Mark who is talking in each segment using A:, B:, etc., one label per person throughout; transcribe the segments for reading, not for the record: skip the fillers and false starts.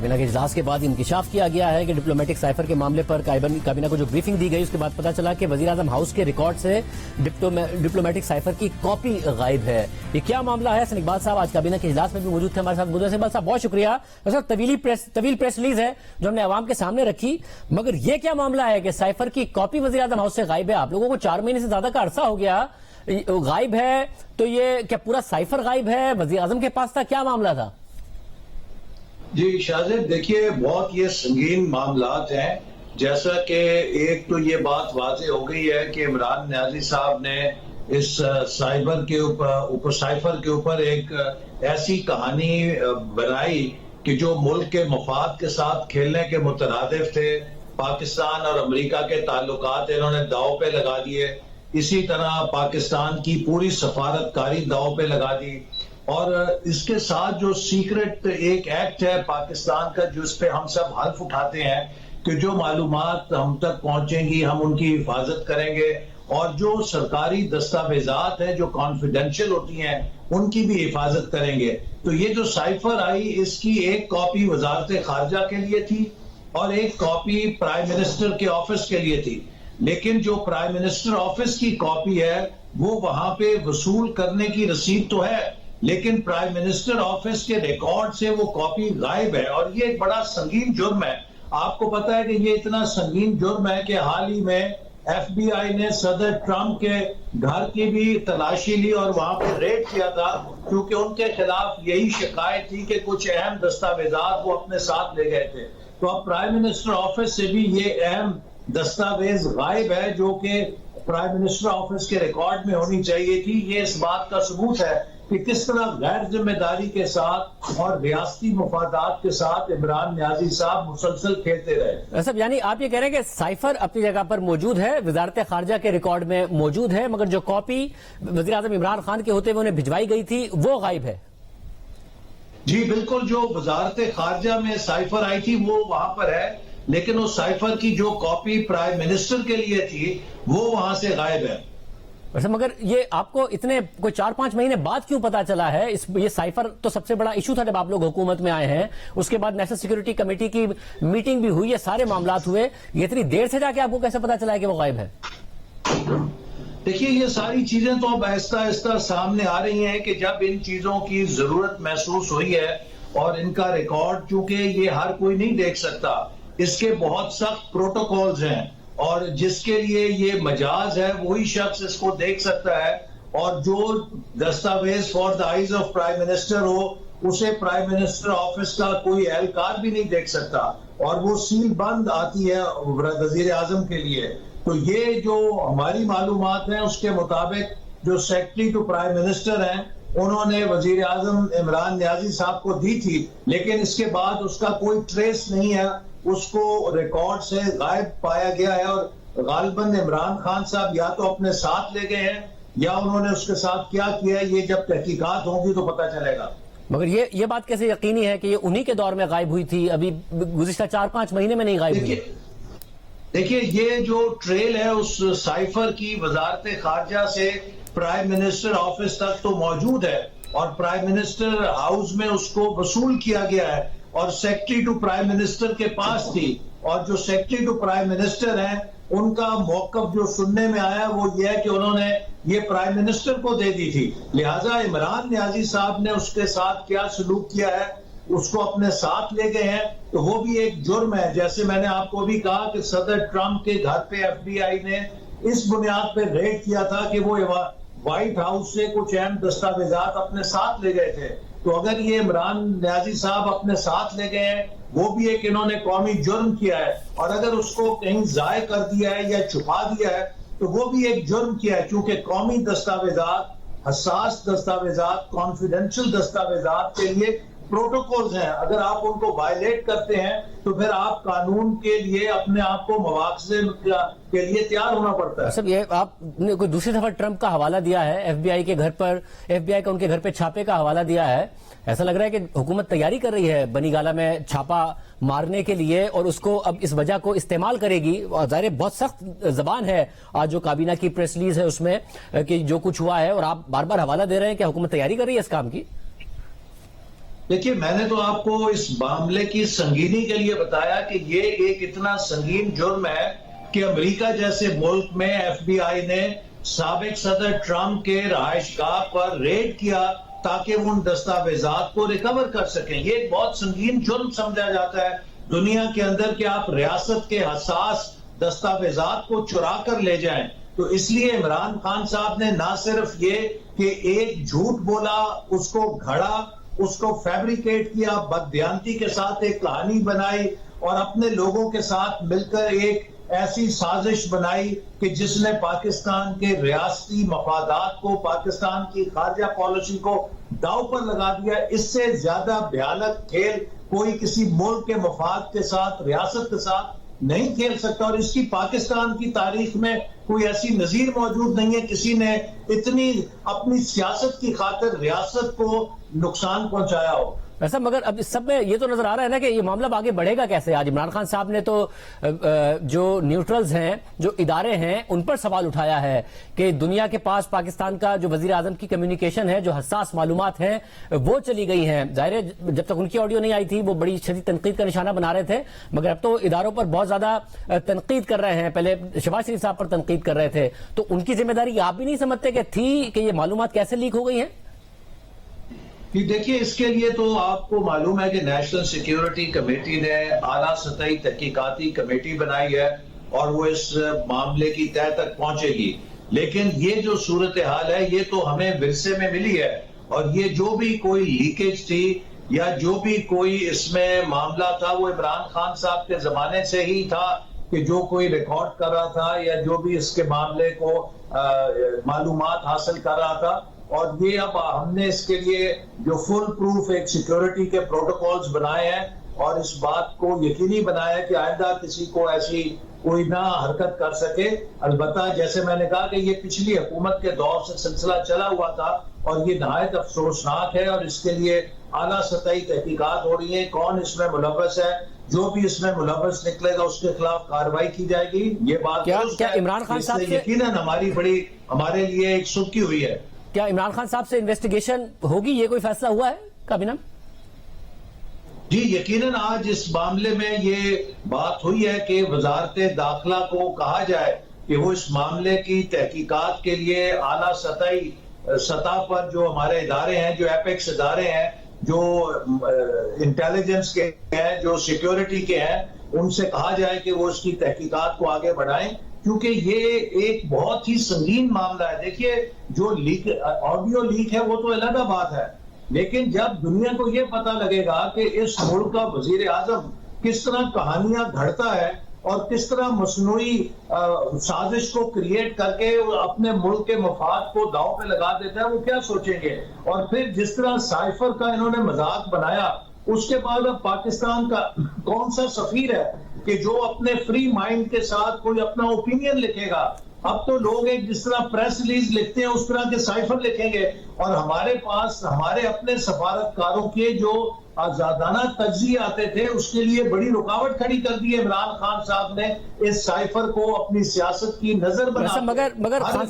A: کابینہ کے اجلاس کے بعد انکشاف کیا گیا ہے کہ ڈپلومیٹک سائفر کے معاملے پر کابینہ کو جو بریفنگ دی گئی اس کے بعد پتا چلا کہ وزیر اعظم ہاؤس کے ریکارڈ سے ڈپلومیٹک سائفر کی کاپی غائب ہے. یہ کیا معاملہ ہے؟ حسن اقبال صاحب آج کابینہ کے اجلاس میں بھی موجود تھے ہمارے ساتھ. حسن اقبال صاحب بہت شکریہ. طویل پریس ریلیز ہے جو ہم نے عوام کے سامنے رکھی, مگر یہ کیا معاملہ ہے کہ سائفر کی کاپی وزیر اعظم ہاؤس سے غائب ہے؟ آپ لوگوں کو 4 مہینے سے زیادہ کا عرصہ ہو گیا غائب ہے, تو یہ کیا پورا سائفر غائب ہے؟ وزیر اعظم کے پاس تھا, کیا معاملہ تھا؟
B: جی شاہزاد, دیکھیے بہت یہ سنگین معاملات ہیں. جیسا کہ ایک تو یہ بات واضح ہو گئی ہے کہ عمران نیازی صاحب نے اس سائفر کے اوپر ایک ایسی کہانی بنائی کہ جو ملک کے مفاد کے ساتھ کھیلنے کے مترادف تھے. پاکستان اور امریکہ کے تعلقات انہوں نے داؤ پہ لگا دیے, اسی طرح پاکستان کی پوری سفارتکاری داؤ پہ لگا دی, اور اس کے ساتھ جو سیکرٹ ایک ایکٹ ہے پاکستان کا جس پہ ہم سب حلف اٹھاتے ہیں کہ جو معلومات ہم تک پہنچیں گی ہم ان کی حفاظت کریں گے, اور جو سرکاری دستاویزات ہیں جو کانفیڈینشیل ہوتی ہیں ان کی بھی حفاظت کریں گے. تو یہ جو سائفر آئی اس کی ایک کاپی وزارت خارجہ کے لیے تھی اور ایک کاپی پرائم منسٹر کے آفس کے لیے تھی, لیکن جو پرائم منسٹر آفس کی کاپی ہے وہ وہاں پہ وصول کرنے کی رسید تو ہے, لیکن پرائم منسٹر آفس کے ریکارڈ سے وہ کاپی غائب ہے. اور یہ ایک بڑا سنگین جرم ہے. آپ کو پتا ہے کہ یہ اتنا سنگین جرم ہے کہ حال ہی میں ایف بی آئی نے صدر ٹرمپ کے گھر کی بھی تلاشی لی اور وہاں پہ ریڈ کیا تھا, کیونکہ ان کے خلاف یہی شکایت تھی کہ کچھ اہم دستاویزات وہ اپنے ساتھ لے گئے تھے. تو اب پرائم منسٹر آفس سے بھی یہ اہم دستاویز غائب ہے جو کہ پرائم منسٹر آفس کے ریکارڈ میں ہونی چاہیے تھی. یہ اس بات کا ثبوت ہے کہ کس طرح غیر ذمہ داری کے ساتھ اور ریاستی مفادات کے ساتھ عمران نیازی صاحب مسلسل کھیلتے رہے.
A: صاحب یعنی آپ یہ کہہ رہے ہیں کہ سائفر اپنی جگہ پر موجود ہے, وزارت خارجہ کے ریکارڈ میں موجود ہے, مگر جو کاپی وزیر اعظم عمران خان کے ہوتے ہوئے انہیں بھجوائی گئی تھی وہ غائب ہے؟
B: جی بالکل, جو وزارت خارجہ میں سائفر آئی تھی وہ وہاں پر ہے, لیکن اس سائفر کی جو کاپی پرائم منسٹر کے لیے تھی وہ وہاں سے غائب ہے.
A: مگر یہ آپ کو اتنے کوئی 4-5 مہینے بعد کیوں پتا چلا ہے؟ یہ سائفر تو سب سے بڑا ایشو تھا جب آپ لوگ حکومت میں آئے ہیں, اس کے بعد نیشنل سیکورٹی کمیٹی کی میٹنگ بھی ہوئی, یہ سارے معاملات ہوئے, یہ اتنی دیر سے جا کے آپ کو کیسے پتا چلا ہے کہ وہ غائب ہے؟
B: دیکھیے یہ ساری چیزیں تو اب آہستہ آہستہ سامنے آ رہی ہیں کہ جب ان چیزوں کی ضرورت محسوس ہوئی ہے, اور ان کا ریکارڈ چونکہ یہ ہر کوئی نہیں دیکھ سکتا, اس کے بہت سخت پروٹوکولز ہیں, اور جس کے لیے یہ مجاز ہے وہی شخص اس کو دیکھ سکتا ہے, اور جو دستاویز for the eyes of prime minister ہو اسے پرائم منسٹر آفس کا کوئی اہلکار بھی نہیں دیکھ سکتا, اور وہ سیل بند آتی ہے وزیر اعظم کے لیے. تو یہ جو ہماری معلومات ہیں اس کے مطابق جو سیکرٹری ٹو پرائم منسٹر ہیں انہوں نے وزیر اعظم عمران نیازی صاحب کو دی تھی, لیکن اس کے بعد اس کا کوئی ٹریس نہیں ہے, اس کو ریکارڈ سے غائب پایا گیا ہے, اور غالباً عمران خان صاحب یا تو اپنے ساتھ لے گئے ہیں یا انہوں نے اس کے ساتھ کیا ہے, یہ جب تحقیقات ہوں گی تو پتہ چلے گا.
A: مگر یہ بات کیسے یقینی ہے کہ یہ انہی کے دور میں غائب ہوئی تھی, ابھی گزشتہ 4-5 مہینے میں نہیں غائب ہوئی؟
B: دیکھیے یہ جو ٹریل ہے اس سائفر کی وزارت خارجہ سے پرائم منسٹر آفس تک تو موجود ہے, اور پرائم منسٹر ہاؤس میں اس کو وصول کیا گیا ہے, اور سیکرٹری ٹو پرائم منسٹر کے پاس تھی, اور جو سیکرٹری ٹو پرائم منسٹر ہیں ان کا موقف جو سننے میں آیا وہ یہ ہے کہ انہوں نے یہ پرائم منسٹر کو دے دی تھی, لہٰذا عمران نیازی صاحب نے اس کے ساتھ کیا سلوک کیا ہے, اس کو اپنے ساتھ لے گئے ہیں, تو وہ بھی ایک جرم ہے. جیسے میں نے آپ کو بھی کہا کہ صدر ٹرمپ کے گھر پہ ایف بی آئی نے اس بنیاد پہ ریڈ کیا تھا کہ وہ وائٹ ہاؤس سے کچھ اہم دستاویزات اپنے ساتھ لے گئے تھے. تو اگر یہ عمران نیازی صاحب اپنے ساتھ لے گئے ہیں وہ بھی ایک انہوں نے قومی جرم کیا ہے, اور اگر اس کو کہیں ضائع کر دیا ہے یا چھپا دیا ہے تو وہ بھی ایک جرم کیا ہے, چونکہ قومی دستاویزات, حساس دستاویزات, کانفیڈینشیل دستاویزات کے لیے پروٹوکولز ہیں, اگر آپ ان کو وائلیٹ کرتے ہیں تو پھر آپ قانون کے لیے اپنے آپ کو مواخذے کے لیے تیار ہونا پڑتا ہے.
A: سب یہ آپ نے کوئی دوسری دفعہ ٹرمپ کا حوالہ دیا ہے, ایف بی آئی کے گھر پر, ایف بی آئی کا ان کے گھر پہ چھاپے کا حوالہ دیا ہے, ایسا لگ رہا ہے کہ حکومت تیاری کر رہی ہے بنی گالہ میں چھاپا مارنے کے لیے, اور اس کو اب اس وجہ کو استعمال کرے گی. اور ظاہر بہت سخت زبان ہے آج جو کابینہ کی پریس ریلیز ہے اس میں کہ جو کچھ ہوا ہے, اور آپ بار بار حوالہ دے رہے ہیں کہ حکومت تیاری کر رہی ہے اس کام کی.
B: دیکھیے میں نے تو آپ کو اس معاملے کی سنگینی کے لیے بتایا کہ یہ ایک اتنا سنگین جرم ہے کہ امریکہ جیسے ملک میں ایف بی آئی نے سابق صدر ٹرمپ کے رہائش گاہ پر ریڈ کیا تاکہ وہ ان دستاویزات کو ریکور کر سکیں. یہ ایک بہت سنگین جرم سمجھا جاتا ہے دنیا کے اندر کہ آپ ریاست کے حساس دستاویزات کو چرا کر لے جائیں. تو اس لیے عمران خان صاحب نے نہ صرف یہ کہ ایک جھوٹ بولا، اس کو گھڑا، اس کو فیبریکیٹ کیا، بددیانتی کے ساتھ ایک کہانی بنائی اور اپنے لوگوں کے ساتھ مل کر ایک ایسی سازش بنائی کہ جس نے پاکستان کے ریاستی مفادات کو، پاکستان کی خارجہ پالیسی کو داؤ پر لگا دیا. اس سے زیادہ بھیانک کھیل کوئی کسی ملک کے مفاد کے ساتھ، ریاست کے ساتھ نہیں کھیل سکتا. اور اس کی پاکستان کی تاریخ میں کوئی ایسی نظیر موجود نہیں ہے کسی نے اتنی اپنی سیاست کی خاطر ریاست کو نقصان پہنچایا ہو.
A: ویسا مگر اب اس سب میں یہ تو نظر آ رہا ہے نا کہ یہ معاملہ آگے بڑھے گا کیسے. آج عمران خان صاحب نے تو جو نیوٹرلز ہیں، جو ادارے ہیں، ان پر سوال اٹھایا ہے کہ دنیا کے پاس پاکستان کا جو وزیر اعظم کی کمیونیکیشن ہے، جو حساس معلومات ہیں وہ چلی گئی ہیں. ظاہر ہے جب تک ان کی آڈیو نہیں آئی تھی وہ بڑی شدید تنقید کا نشانہ بنا رہے تھے، مگر اب تو اداروں پر بہت زیادہ تنقید کر رہے ہیں. پہلے شہباز شریف صاحب پر تنقید کر رہے تھے، تو ان کی ذمہ داری آپ بھی نہیں سمجھتے کہ تھی کہ یہ معلومات کیسے لیک ہو گئی ہیں؟
B: دیکھیے اس کے لیے تو آپ کو معلوم ہے کہ نیشنل سیکیورٹی کمیٹی نے اعلیٰ سطحی تحقیقاتی کمیٹی بنائی ہے اور وہ اس معاملے کی تہہ تک پہنچے گی. لیکن یہ جو صورتحال ہے یہ تو ہمیں ورثے میں ملی ہے، اور یہ جو بھی کوئی لیکیج تھی یا جو بھی کوئی اس میں معاملہ تھا وہ عمران خان صاحب کے زمانے سے ہی تھا کہ جو کوئی ریکارڈ کر رہا تھا یا جو بھی اس کے معاملے کو معلومات حاصل کر رہا تھا. اور یہ اب ہم نے اس کے لیے جو فل پروف ایک سیکیورٹی کے پروٹوکولز بنائے ہیں اور اس بات کو یقینی بنایا ہے کہ آئندہ کسی کو ایسی کوئی نہ حرکت کر سکے. البتہ جیسے میں نے کہا کہ یہ پچھلی حکومت کے دور سے سلسلہ چلا ہوا تھا اور یہ نہایت افسوسناک ہے، اور اس کے لیے اعلیٰ سطحی تحقیقات ہو رہی ہیں. کون اس میں ملوث ہے، جو بھی اس میں ملوث نکلے گا اس کے خلاف کارروائی کی جائے گی. یہ بات
A: کیا عمران خان صاحب سے
B: یقیناً ہمارے لیے ایک سرخی ہوئی ہے.
A: کیا عمران خان صاحب سے انویسٹیگیشن ہوگی؟ یہ کوئی فیصلہ ہوا ہے کابینہ؟
B: جی یقیناً آج اس معاملے میں یہ بات ہوئی ہے کہ وزارت داخلہ کو کہا جائے کہ وہ اس معاملے کی تحقیقات کے لیے اعلیٰ سطح پر جو ہمارے ادارے ہیں، جو ایپیکس ادارے ہیں، جو انٹیلیجنس کے ہیں، جو سیکیورٹی کے ہیں، ان سے کہا جائے کہ وہ اس کی تحقیقات کو آگے بڑھائیں، کیونکہ یہ ایک بہت ہی سنگین معاملہ ہے. دیکھیے جو آڈیو لیک ہے وہ تو علیحدہ بات ہے، لیکن جب دنیا کو یہ پتہ لگے گا کہ اس ملک کا وزیر اعظم کس طرح کہانیاں گھڑتا ہے اور کس طرح مصنوعی سازش کو کریٹ کر کے اپنے ملک کے مفاد کو داؤ پہ لگا دیتا ہے، وہ کیا سوچیں گے. اور پھر جس طرح سائفر کا انہوں نے مذاق بنایا، اس کے بعد اب پاکستان کا کون سا سفیر ہے کہ جو اپنے فری مائنڈ کے ساتھ کوئی اپنا اوپینین لکھے گا. اب تو لوگ ایک جس طرح پریس ریلیز لکھتے ہیں اس طرح کے سائفر لکھیں گے، اور ہمارے پاس ہمارے اپنے سفارتکاروں کے جو آزادانہ تجزیے آتے تھے اس کے لیے بڑی رکاوٹ کھڑی کر دی ہے عمران خان صاحب نے اس سائفر کو اپنی سیاست کی نظر بنا.
A: مگر خان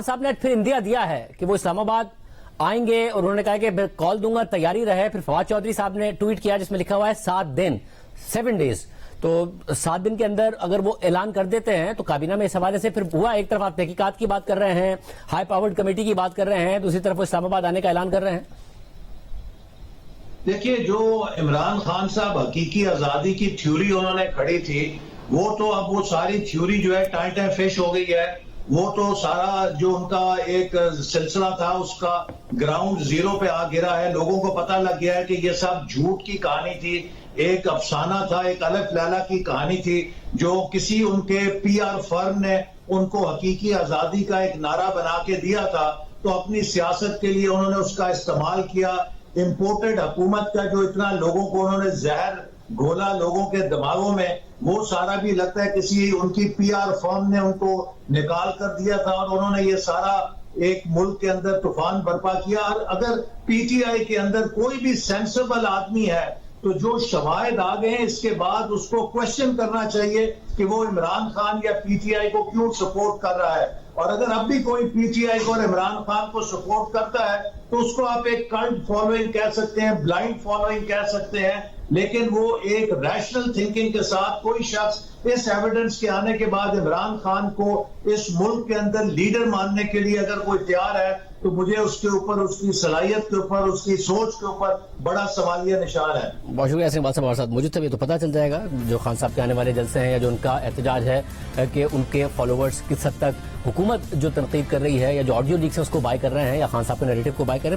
A: صاحب نے پھر اندیا دیا ہے کہ وہ اسلام آباد آئیں گے، اور انہوں نے کہا کہ کال دوں گا، تیاری رہے. پھر فواد چودھری صاحب نے ٹویٹ کیا جس میں لکھا ہوا ہے 7 دن 7 ڈیز. تو 7 دن کے اندر اگر وہ اعلان کر دیتے ہیں تو کابینہ میں اس حوالے سے پھر ہوا، ایک طرف آپ تحقیقات کی بات کر رہے ہیں، ہائی پاورڈ کمیٹی کی بات کر رہے ہیں، دوسری طرف وہ اسلام آباد آنے کا اعلان کر رہے ہیں.
B: دیکھیے جو عمران خان صاحب حقیقی آزادی کی تھیوری انہوں نے کھڑی تھی، وہ تو اب وہ ساری تھیوری جو ہے ٹائم فش ہو گئی ہے. وہ تو سارا جو ان کا ایک سلسلہ تھا اس کا گراؤنڈ زیرو پہ آ گرا ہے. لوگوں کو پتہ لگ گیا ہے کہ یہ سب جھوٹ کی کہانی تھی، ایک افسانہ تھا، ایک الف لیلا کی کہانی تھی جو کسی ان کے پی آر فرم نے ان کو حقیقی آزادی کا ایک نعرہ بنا کے دیا تھا. تو اپنی سیاست کے لیے انہوں نے اس کا استعمال کیا. امپورٹڈ حکومت کا جو اتنا لوگوں کو انہوں نے زہر گھولا لوگوں کے دماغوں میں، وہ سارا بھی لگتا ہے کسی ان کی پی آر فرم نے ان کو نکال کر دیا تھا، اور انہوں نے یہ سارا ایک ملک کے اندر طوفان برپا کیا. اور اگر پی ٹی آئی کے اندر کوئی بھی سینسیبل آدمی ہے تو جو شواہد آ گئے ہیں اس کے بعد اس کو کوشچن کرنا چاہیے کہ وہ عمران خان یا پی ٹی آئی کو کیوں سپورٹ کر رہا ہے. اور اگر اب بھی کوئی پی ٹی آئی کو اور عمران خان کو سپورٹ کرتا ہے تو اس کو آپ ایک کلٹ فالوئنگ کہہ سکتے ہیں, بلائنڈ فالوئنگ کہہ سکتے ہیں, لیکن وہ ایک ریشنل تھنکنگ کے ساتھ کوئی شخص اس ایویڈنس کے آنے کے بعد عمران خان کو اس ملک کے اندر لیڈر ماننے کے لیے اگر کوئی تیار ہے تو مجھے اس کے اوپر, اس کی صلاحیت کے اوپر, اس کی سوچ کے اوپر بڑا سوالیہ نشان ہے.
A: بہت شکریہ اسلام آباد صاحب ہمارے ساتھ موجود تھے. یہ تو پتہ چل جائے گا جو خان صاحب کے آنے والے جلسے ہیں یا جو ان کا احتجاج ہے کہ ان کے فالوورز کس حد تک حکومت جو تنقید کر رہی ہے یا جو آڈیو لیکس ہیں اس کو بائی کر رہے ہیں یا خان صاحب کے نیریٹو کو بائی کر رہے ہیں.